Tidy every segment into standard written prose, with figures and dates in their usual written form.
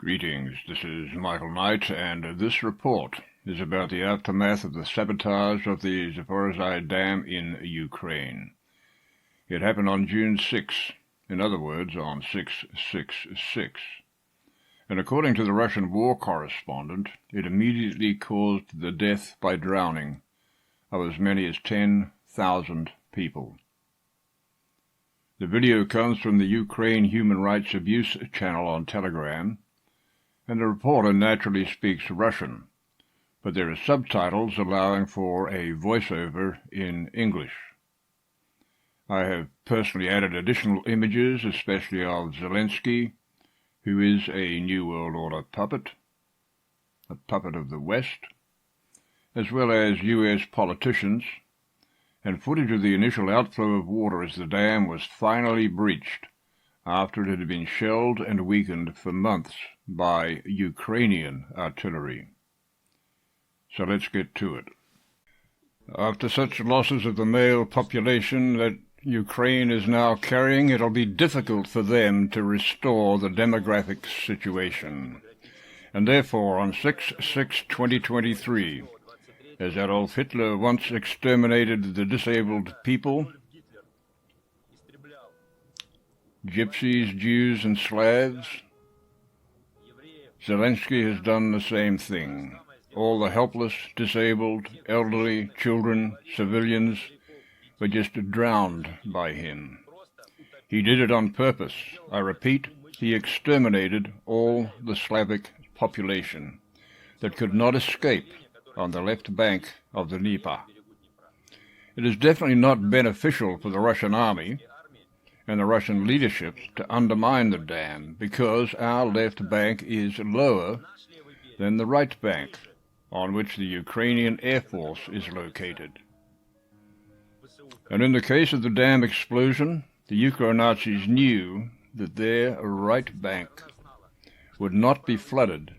Greetings, this is Michael Knight, and this report is about the aftermath of the sabotage of the Zaporizhzhia Dam in Ukraine. It happened on June 6, in other words, on 6/6/6. And according to the Russian war correspondent, it immediately caused the death by drowning of as many as 10,000 people. The video comes from the Ukraine Human Rights Abuse channel on Telegram, and the reporter naturally speaks Russian, but there are subtitles allowing for a voiceover in English. I have personally added additional images, especially of Zelensky, who is a New World Order puppet, a puppet of the West, as well as US politicians, and footage of the initial outflow of water as the dam was finally breached after it had been shelled and weakened for months by Ukrainian artillery. So let's get to it. After such losses of the male population that Ukraine is now carrying, it'll be difficult for them to restore the demographic situation. And therefore, on 6/6/2023, as Adolf Hitler once exterminated the disabled people, Gypsies, Jews, and Slavs, Zelensky has done the same thing. All the helpless, disabled, elderly, children, civilians were just drowned by him. He did it on purpose. I repeat, he exterminated all the Slavic population that could not escape on the left bank of the Dnieper. It is definitely not beneficial for the Russian army and the Russian leadership to undermine the dam, because our left bank is lower than the right bank, on which the Ukrainian Air Force is located. And in the case of the dam explosion, the Ukro-Nazis knew that their right bank would not be flooded,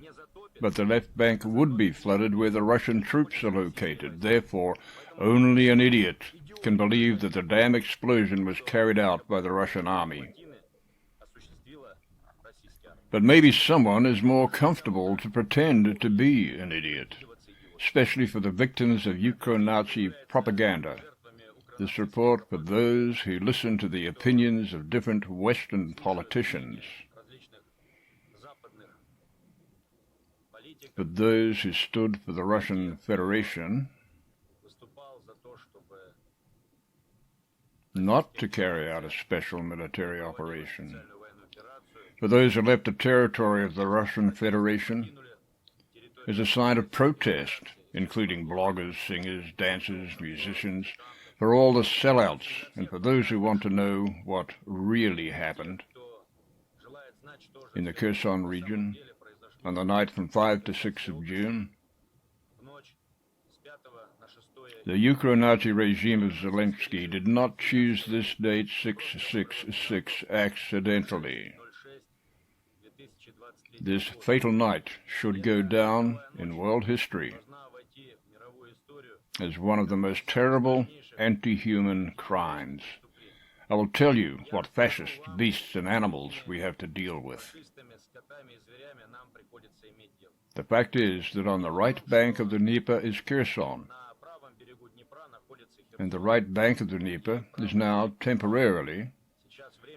but the left bank would be flooded where the Russian troops are located. Therefore, only an idiot can believe that the dam explosion was carried out by the Russian army. But maybe someone is more comfortable to pretend to be an idiot, especially for the victims of Ukro-Nazi propaganda. This report for those who listen to the opinions of different Western politicians, but those who stood for the Russian Federation, not to carry out a special military operation. For those who left the territory of the Russian Federation as a sign of protest, including bloggers, singers, dancers, musicians, for all the sellouts, and for those who want to know what really happened in the Kherson region on the night from 5 to 6 of June. The Ukro-Nazi regime of Zelensky did not choose this date 6/6/6 accidentally. This fatal night should go down in world history as one of the most terrible anti-human crimes. I will tell you what fascist beasts and animals we have to deal with. The fact is that on the right bank of the Dnieper is Kherson, and the right bank of the Dnieper is now temporarily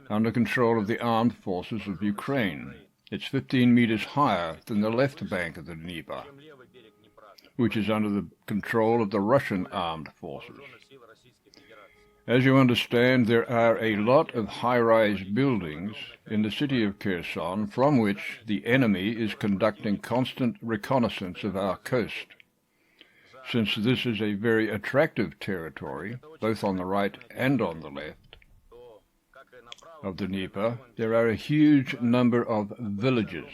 under control of the armed forces of Ukraine. It's 15 meters higher than the left bank of the Dnieper, which is under the control of the Russian armed forces. As you understand, there are a lot of high-rise buildings in the city of Kherson from which the enemy is conducting constant reconnaissance of our coast. Since this is a very attractive territory, both on the right and on the left of the Dnieper, there are a huge number of villages,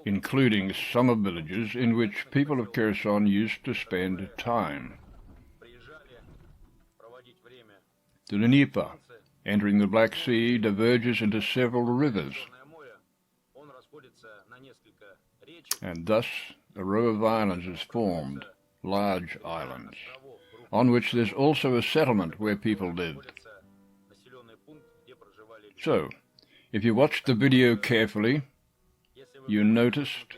including summer villages in which people of Kherson used to spend time. The Dnieper, entering the Black Sea, diverges into several rivers, and thus a row of islands is formed, large islands, on which there's also a settlement where people lived. So, if you watch the video carefully, you noticed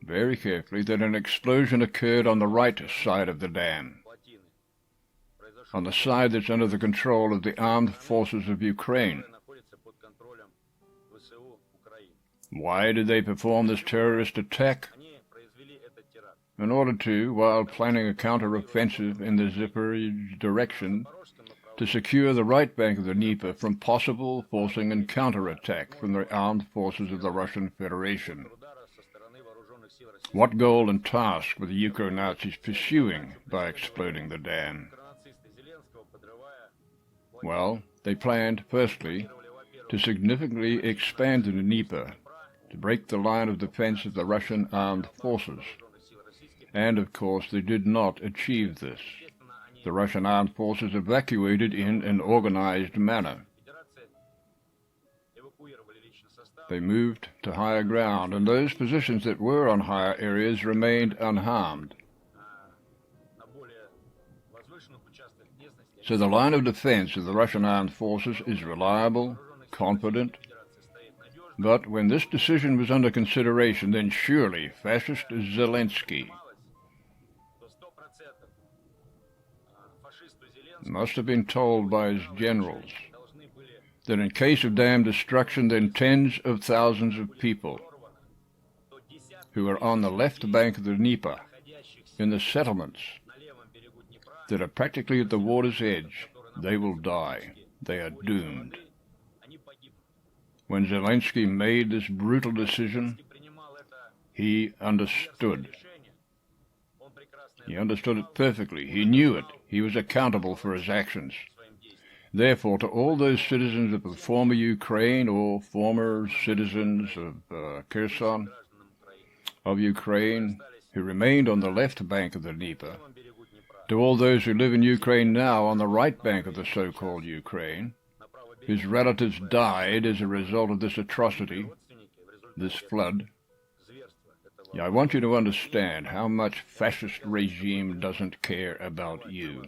very carefully that an explosion occurred on the right side of the dam, on the side that's under the control of the armed forces of Ukraine. Why did they perform this terrorist attack? In order to, while planning a counter-offensive in the Zaporizhzhia direction, to secure the right bank of the Dnieper from possible forcing and counterattack from the armed forces of the Russian Federation. What goal and task were the Ukro-Nazis pursuing by exploding the dam? Well, they planned, firstly, to significantly expand the Dnieper, to break the line of defense of the Russian armed forces. And, of course, they did not achieve this. The Russian armed forces evacuated in an organized manner. They moved to higher ground, and those positions that were on higher areas remained unharmed. So the line of defense of the Russian armed forces is reliable, confident, but when this decision was under consideration, then surely fascist Zelensky must have been told by his generals that in case of dam destruction, then tens of thousands of people who are on the left bank of the Dnieper, in the settlements that are practically at the water's edge, they will die. They are doomed. When Zelensky made this brutal decision, he understood. He understood it perfectly. He knew it. He was accountable for his actions. Therefore, to all those citizens of the former Ukraine or former citizens of Kherson, of Ukraine, who remained on the left bank of the Dnieper, to all those who live in Ukraine now on the right bank of the so-called Ukraine, whose relatives died as a result of this atrocity, this flood, I want you to understand how much fascist regime doesn't care about you.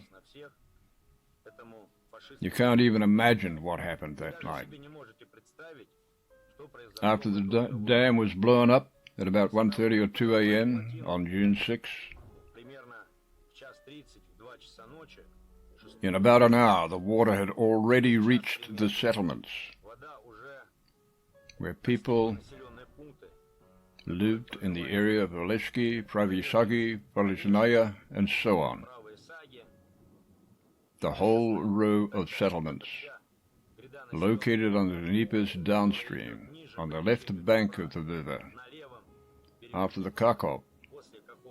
You can't even imagine what happened that night. After the dam was blown up at about 1:30 or 2 a.m. on June 6, in about an hour the water had already reached the settlements where people lived in the area of Zelensky, Pravyasagi, Polizhnaya, and so on. The whole row of settlements located on the Dnieper's downstream, on the left bank of the river, after the Kharkov.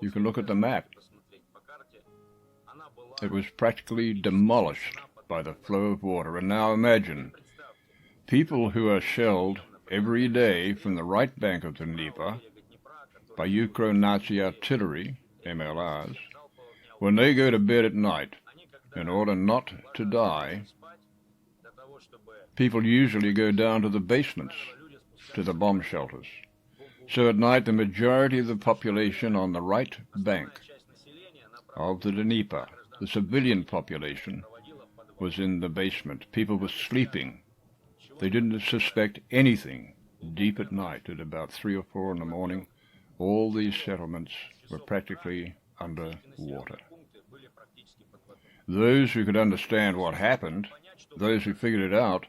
You can look at the map. It was practically demolished by the flow of water. And now imagine people who are shelled every day from the right bank of the Dnieper by Ukro-Nazi artillery, MLRs, when they go to bed at night, in order not to die, people usually go down to the basements, to the bomb shelters. So at night the majority of the population on the right bank of the Dnieper, the civilian population, was in the basement. People were sleeping. They didn't suspect anything. Deep at night, at about 3 or 4 in the morning, all these settlements were practically under water. Those who could understand what happened, those who figured it out,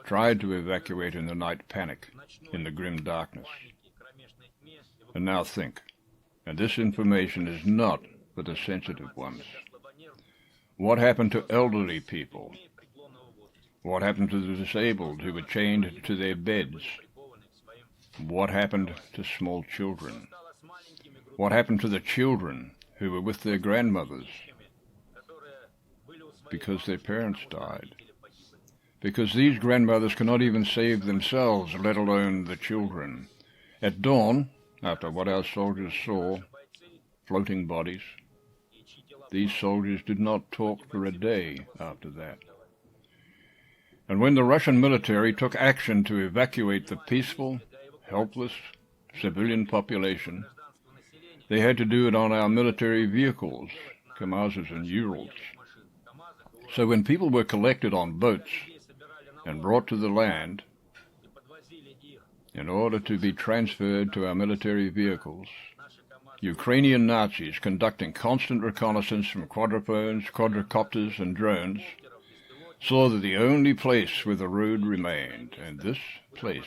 tried to evacuate in the night panic, in the grim darkness. And now think, and this information is not for the sensitive ones. What happened to elderly people? What happened to the disabled who were chained to their beds? What happened to small children? What happened to the children who were with their grandmothers because their parents died? Because these grandmothers cannot even save themselves, let alone the children. At dawn, after what our soldiers saw, floating bodies, these soldiers did not talk for a day after that. And when the Russian military took action to evacuate the peaceful, helpless civilian population, they had to do it on our military vehicles, Kamazes and Urals. So when people were collected on boats and brought to the land in order to be transferred to our military vehicles. Ukrainian Nazis, conducting constant reconnaissance from quadruphones, quadricopters, and drones, saw that the only place where the road remained, and this place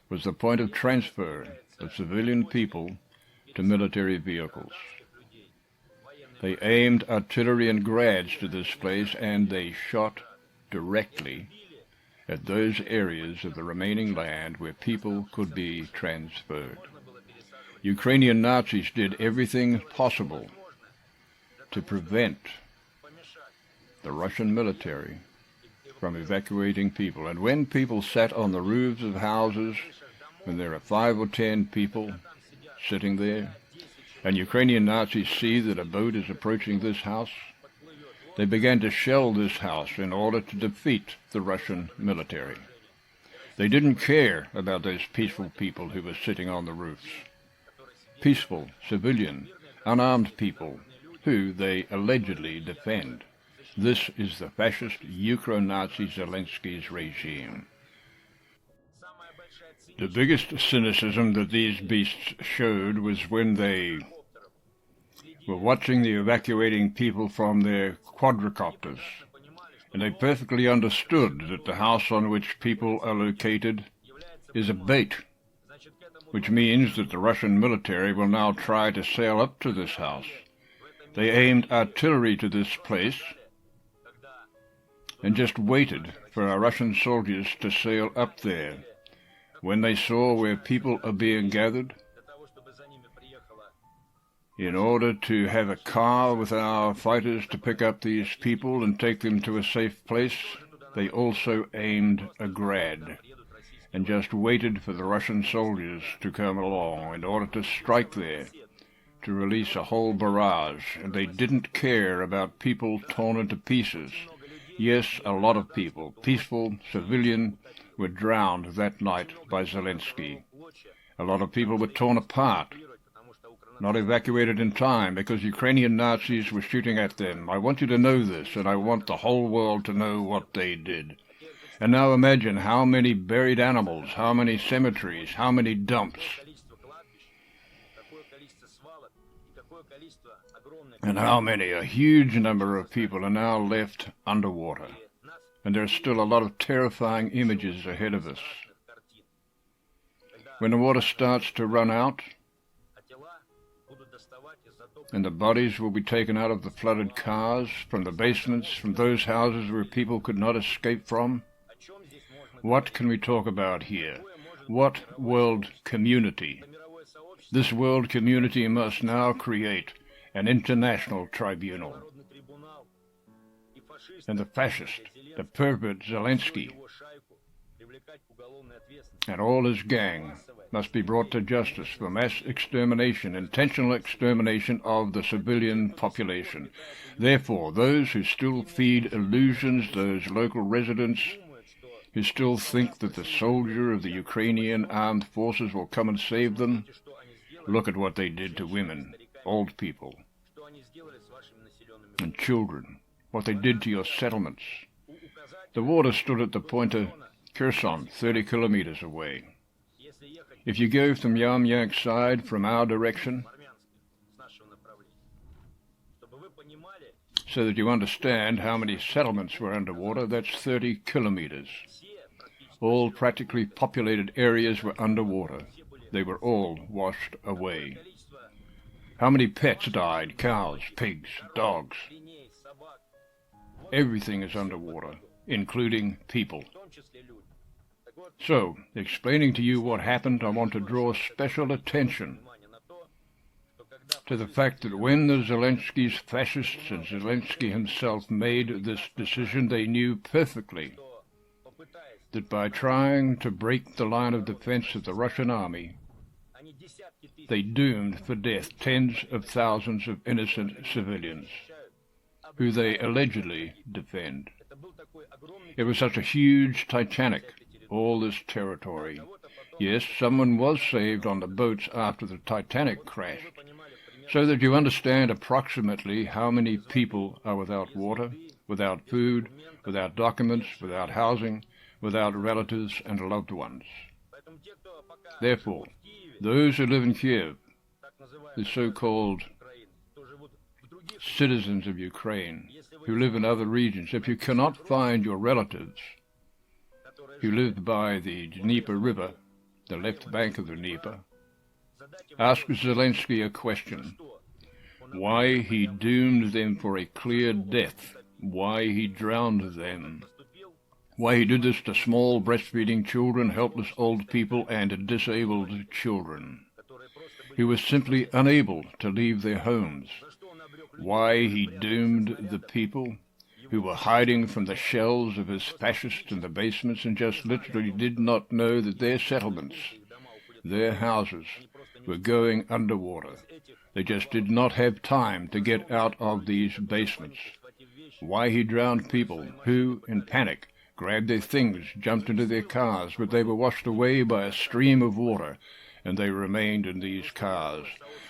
was the point of transfer of civilian people to military vehicles. They aimed artillery and grads to this place, and they shot directly at those areas of the remaining land where people could be transferred. Ukrainian Nazis did everything possible to prevent the Russian military from evacuating people. And when people sat on the roofs of houses, when there are 5 or 10 people sitting there, and Ukrainian Nazis see that a boat is approaching this house, they began to shell this house in order to defeat the Russian military. They didn't care about those peaceful people who were sitting on the roofs. Peaceful, civilian, unarmed people who they allegedly defend. This is the fascist Ukro-Nazi Zelensky's regime. The biggest cynicism that these beasts showed was when they were watching the evacuating people from their quadricopters, and they perfectly understood that the house on which people are located is a bait, which means that the Russian military will now try to sail up to this house. They aimed artillery to this place and just waited for our Russian soldiers to sail up there. When they saw where people are being gathered, in order to have a car with our fighters to pick up these people and take them to a safe place, they also aimed a grad and just waited for the Russian soldiers to come along in order to strike there, to release a whole barrage. And they didn't care about people torn into pieces. Yes, a lot of people, peaceful, civilian, were drowned that night by Zelensky. A lot of people were torn apart, not evacuated in time because Ukrainian Nazis were shooting at them. I want you to know this, and I want the whole world to know what they did. And now imagine how many buried animals, how many cemeteries, how many dumps, and how many, a huge number of people are now left underwater. And there's still a lot of terrifying images ahead of us. When the water starts to run out, and the bodies will be taken out of the flooded cars, from the basements, from those houses where people could not escape from, what can we talk about here? What world community? This world community must now create an international tribunal. And the fascist, the pervert Zelensky, and all his gang must be brought to justice for mass extermination, intentional extermination of the civilian population. Therefore, those who still feed illusions, those local residents who still think that the soldier of the Ukrainian armed forces will come and save them, look at what they did to women, old people, and children, what they did to your settlements. The water stood at the point of Kherson, 30 kilometers away. If you go from Yamyak side, from our direction, so that you understand how many settlements were underwater, that's 30 kilometers. All practically populated areas were underwater. They were all washed away. How many pets died? Cows, pigs, dogs. Everything is underwater, including people. So, explaining to you what happened, I want to draw special attention to the fact that when the Zelensky's fascists and Zelensky himself made this decision, they knew perfectly that by trying to break the line of defense of the Russian army, they doomed for death tens of thousands of innocent civilians who they allegedly defend. It was such a huge Titanic, all this territory. Yes, someone was saved on the boats after the Titanic crashed. So that you understand approximately how many people are without water, without food, without documents, without housing, without relatives and loved ones. Therefore, those who live in Kiev, the so-called citizens of Ukraine, who live in other regions, if you cannot find your relatives who live by the Dnieper River, the left bank of the Dnieper, ask Zelensky a question: why he doomed them for a clear death, why he drowned them, why he did this to small breastfeeding children, helpless old people, and disabled children, who were simply unable to leave their homes, why he doomed the people who were hiding from the shells of his fascists in the basements and just literally did not know that their settlements, their houses, were going underwater. They just did not have time to get out of these basements. Why he drowned people who, in panic, grabbed their things, jumped into their cars, but they were washed away by a stream of water, and they remained in these cars.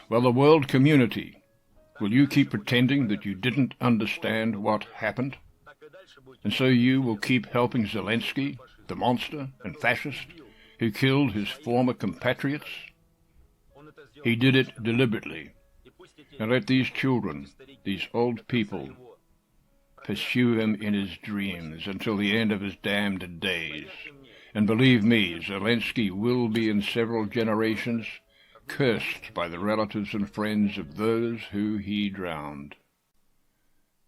Well, the world community, will you keep pretending that you didn't understand what happened? And so you will keep helping Zelensky, the monster and fascist, who killed his former compatriots? He did it deliberately. And let these children, these old people, pursue him in his dreams until the end of his damned days. And believe me, Zelensky will be in several generations cursed by the relatives and friends of those who he drowned.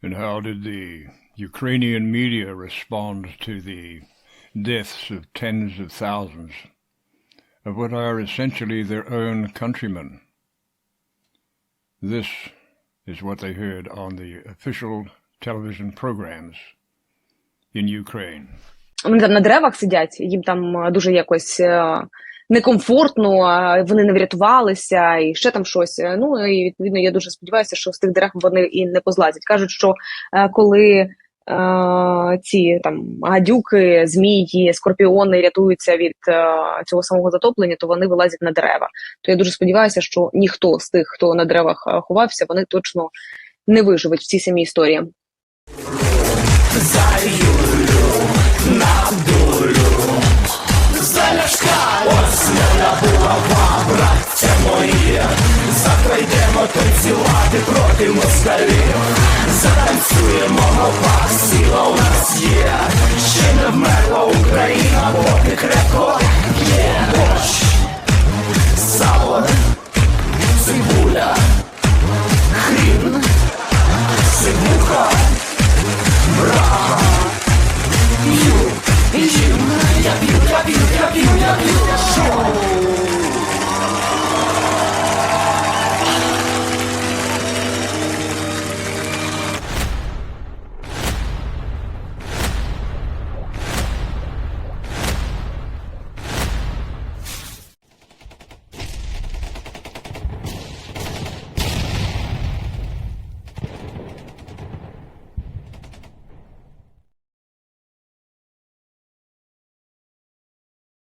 And how did the Ukrainian media respond to the deaths of tens of thousands of what are essentially their own countrymen? This is what they heard on the official television programs in Ukraine. Вони там на деревах сидять, їм там дуже якось некомфортно, вони не врятувалися і ще там щось. Ну, і відповідно я дуже сподіваюся, що з тих дерев вони і не позлазять. Кажуть, що коли ці там гадюки, змії, скорпіони рятуються від цього самого затоплення, то вони вилазять на дерева. То я дуже сподіваюся, що ніхто з тих, хто на деревах ховався, вони точно не виживуть в цій самій історії. За Юлю на долю, за Ляшка, ось моя булава, браття мої. Завтра йдемо танцювати проти москалів. Затанцюємо, мова, сила у нас є. Ще не вмерла Україна, поки крепко є. Борщ, сало, цибуля.